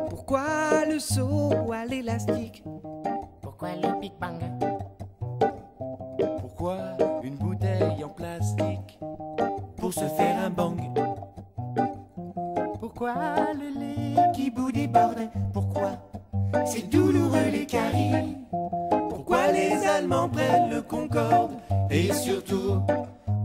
Pourquoi le saut à l'élastique? Pourquoi le Big Bang? Pourquoi une bouteille en plastique pour se faire un bang? Pourquoi le lait qui bout déborde? Pourquoi c'est douloureux les caries? Pourquoi les Allemands prennent le Concorde? Et surtout,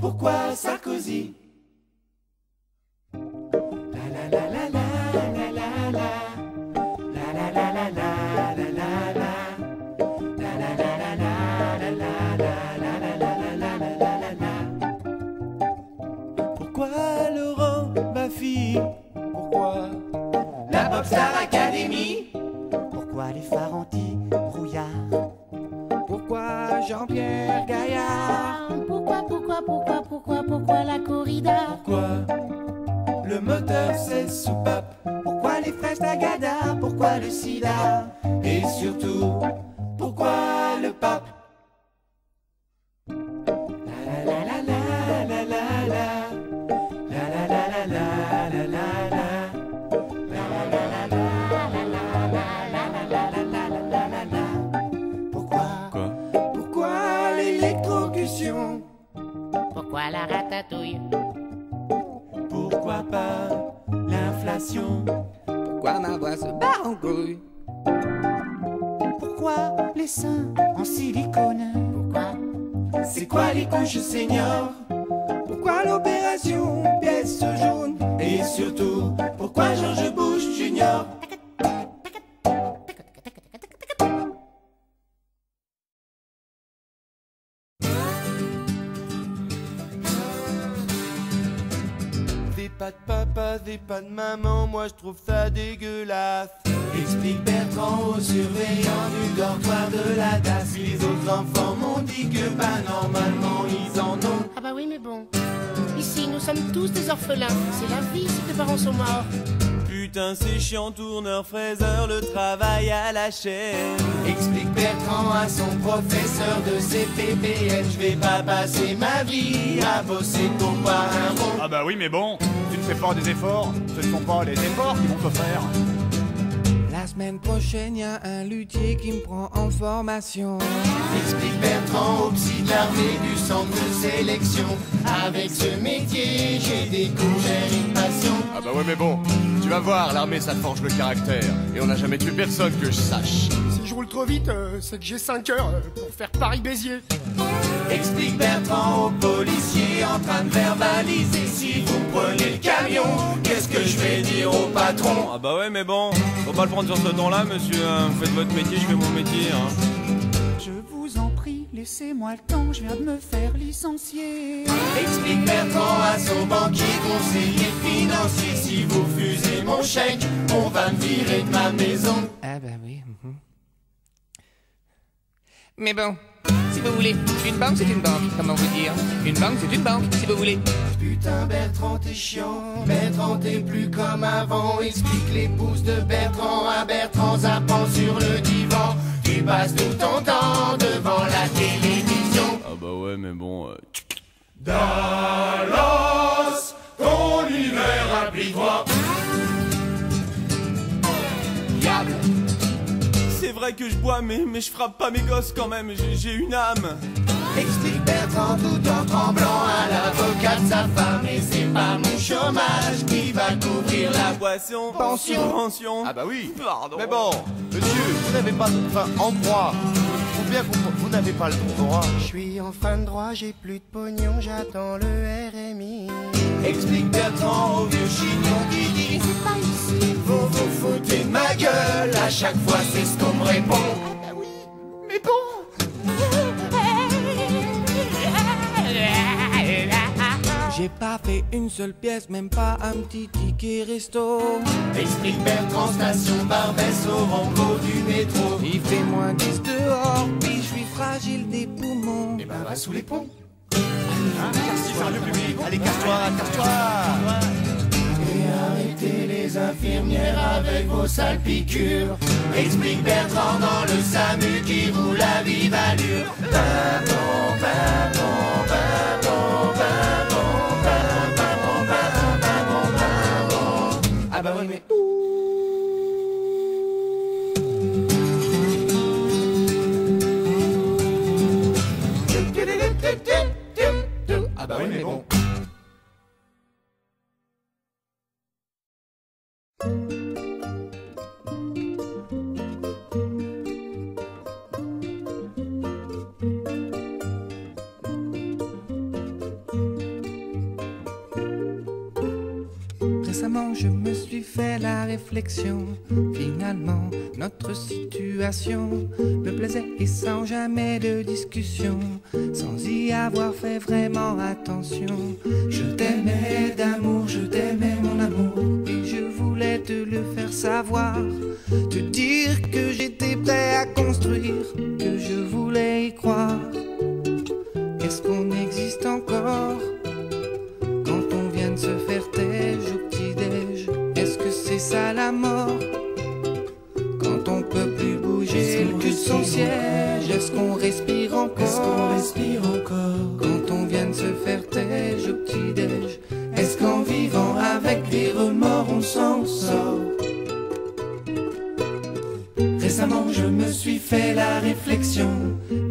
pourquoi Sarkozy? Pourquoi Laurent Baffy? Pourquoi la Popstar Academy? Pourquoi les phares anti-brouillard? Pourquoi Jean-Pierre Gaillard? Pourquoi la corrida? Pourquoi le moteur c'est soupape? Pourquoi les fraises d'Agada? Pourquoi le sida? Et surtout, pourquoi le pape? Pourquoi l'électrocution? Pourquoi la ratatouille? Pourquoi pas l'inflation? Pourquoi ma voix se bat en couille? Pourquoi les seins en silicone? Pourquoi C'est quoi les couches seniors? Pourquoi l'opération pièce jaune? Et surtout, pourquoi George Bush Junior? Des pas de papa, des pas de maman, moi je trouve ça dégueulasse. Explique Bertrand au surveillant du dortoir de la DAS. Les autres enfants m'ont dit que normalement ils en ont. Ah bah oui, mais bon. Ici, nous sommes tous des orphelins. C'est la vie si tes parents sont morts. Putain c'est chiant, tourneur, fraiseur, le travail à la chaîne. Explique Bertrand à son professeur de CPPN. Je vais pas passer ma vie à bosser pour boire un rond. Ah bah oui, mais bon, tu ne fais pas des efforts, ce ne sont pas les efforts qui vont te faire. La semaine prochaine, y a un luthier qui me prend en formation. Explique Bertrand au psy de l'armée du centre de sélection. Avec ce métier, j'ai découvert une passion. Ah bah ouais, mais bon, tu vas voir, l'armée ça forge le caractère. Et on n'a jamais tué personne que je sache. Si je roule trop vite, c'est que j'ai 5 heures pour faire Paris-Béziers. Explique Bertrand au policier en train de verbaliser. Si vous prenez le camion, qu'est-ce que je vais dire au patron? Ah bah ouais, mais bon, faut pas le prendre sur ce ton-là, monsieur. Faites votre métier, je fais mon métier. Je vous en prie, laissez-moi le temps, je viens de me faire licencier. Explique Bertrand à son banquier, conseiller financier. Si vous fusez mon chèque, on va me virer de ma maison. Ah bah oui. Mais bon, si vous voulez, une banque c'est une banque, comment vous dire? Une banque c'est une banque, si vous voulez. Putain Bertrand t'es chiant, Bertrand t'es plus comme avant. Explique les pouces de Bertrand à Bertrand zappant sur le divan. Tu passes tout ton temps devant la télévision. Ah bah ouais, mais bon... Dallas, ton hiver applique-toi. Diable. C'est vrai que je bois, mais je frappe pas mes gosses quand même, j'ai une âme. Explique Bertrand tout en tremblant à l'avocat de sa femme. Et c'est pas mon chômage qui va couvrir la Boisson, pension. Ah bah oui. Pardon. Mais bon, monsieur, vous n'avez pas... Enfin, en droit, faut bien comprendre, vous n'avez pas le droit. Je suis en fin de droit, j'ai plus de pognon, j'attends le RMI. Explique Bertrand au vieux chignon qui dit C'est pas ici. vous vous foutez de ma gueule. À chaque fois c'est ce qu'on me répond. Ah bah oui. Mais bon, J'ai pas fait une seule pièce, même pas un petit ticket resto. explique Bertrand, station Barbès au renfort du métro. Il fait moins 10 dehors, puis je suis fragile des poumons. Eh ben va sous les ponts. Sérieux public, allez casse-toi, casse-toi. Et arrête embêter les infirmières avec vos sales piqûres. Explique Bertrand dans le SAMU qui roule à vive allure. Babon, babon, babon, babon, babon, babon, babon. Ah bah oui mais... Ah bah oui mais bon. Récemment je me suis fait la réflexion. Finalement notre situation me plaisait et sans jamais de discussion, sans y avoir fait vraiment attention. Je t'aimais d'amour, je t'aimais mon amour, et je voulais te le faire savoir, te dire que j'étais prêt à construire, que je voulais y croire. Est-ce qu'on existe encore quand on vient de se faire têche au petit-déj? Est-ce que c'est ça la mort? Quand on peut plus bouger le cul de son siège, est-ce qu'on respire encore? Est-ce qu'on respire encore? Quand on vient de se faire têche au petit-déj, est-ce qu'en vivant avec des remords on s'en sort? Récemment je me suis fait la réflexion.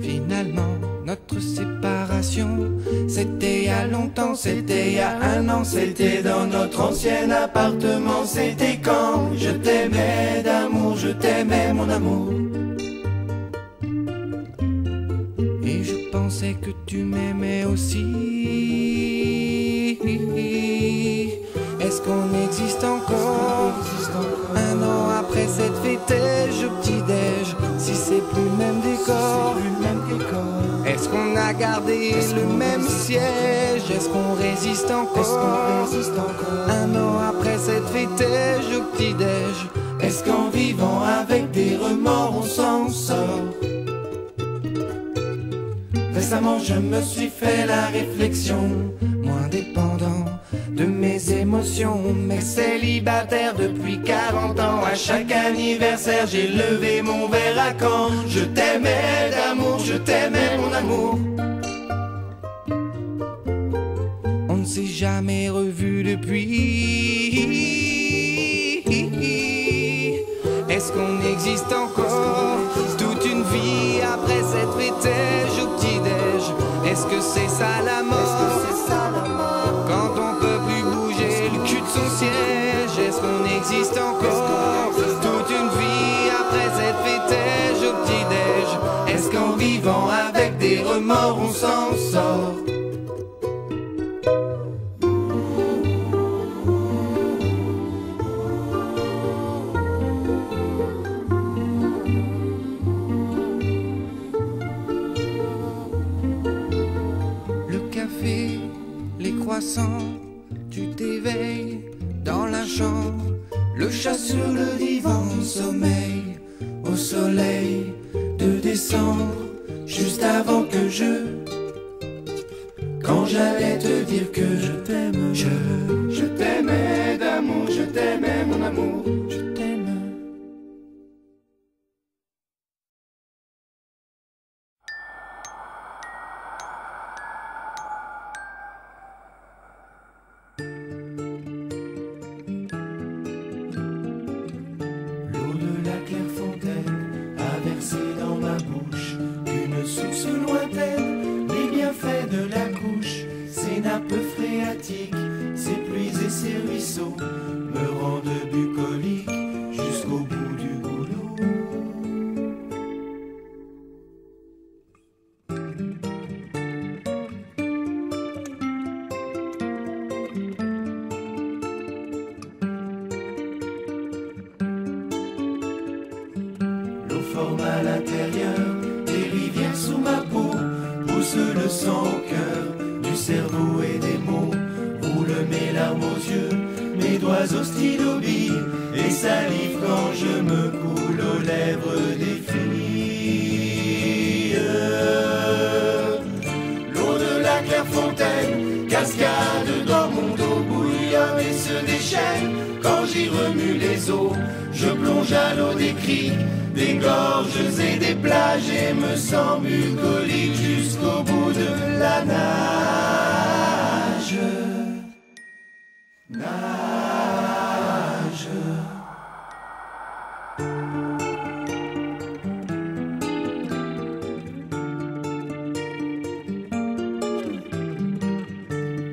Finalement notre séparation, c'était il y a longtemps, c'était il y a un an, C'était dans notre ancien appartement. C'était quand je t'aimais d'amour, je t'aimais mon amour. et je pensais que tu m'aimais aussi. Est-ce qu'on existe encore un an après cette fêtège au petit-déj? Si c'est plus le même décor, est-ce qu'on a gardé le même siège? Est-ce qu'on résiste encore un an après cette fêtège au petit-déj? Est-ce qu'en vivant avec des remords on s'en sort? Récemment je me suis fait la réflexion. Moins dépendant de mes émotions, mais Célibataire depuis 40 ans. À chaque anniversaire j'ai levé mon verre à quand. Je t'aimais d'amour, je t'aimais mon amour. on ne s'est jamais revu depuis. Est-ce qu'on existe encore toute une vie après cette fêtège au petit-déj? Est-ce que c'est ça la mort? Quand on peut plus bouger le cul de son siège, est-ce qu'on existe encore toute une vie après cette fêtège au petit-déj? Est-ce qu'en vivant avec des remords on s'en sort? Le café, les croissants, tu t'éveilles dans la chambre, le chat sur le divan sommeille Au soleil de décembre, juste avant que quand j'allais te dire que je t'aime, je t'aimais d'amour, je t'aimais mon amour, je t'aime. L'eau de la Clairefontaine a versé dans ma bouche une source lointaine, les bienfaits de la couche. Ces nappes phréatiques, ces pluies et ces ruisseaux me rendent bucolique jusqu'au bout du goulot. L'eau forme à l'intérieur des rivières sous ma peau, pousse le sang au cœur, du cerveau et des mots, roule mes larmes aux yeux, mes doigts au stylo bille, et salive quand je me coule aux lèvres des filles. L'eau de la Clairefontaine cascade dans mon dos, bouillonne et se déchaîne quand criques, des gorges et des plages, et me sens bucolique jusqu'au bout de la nage.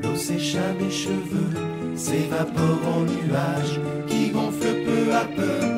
L'eau sèche à mes cheveux, s'évapore en nuages qui gonflent peu à peu.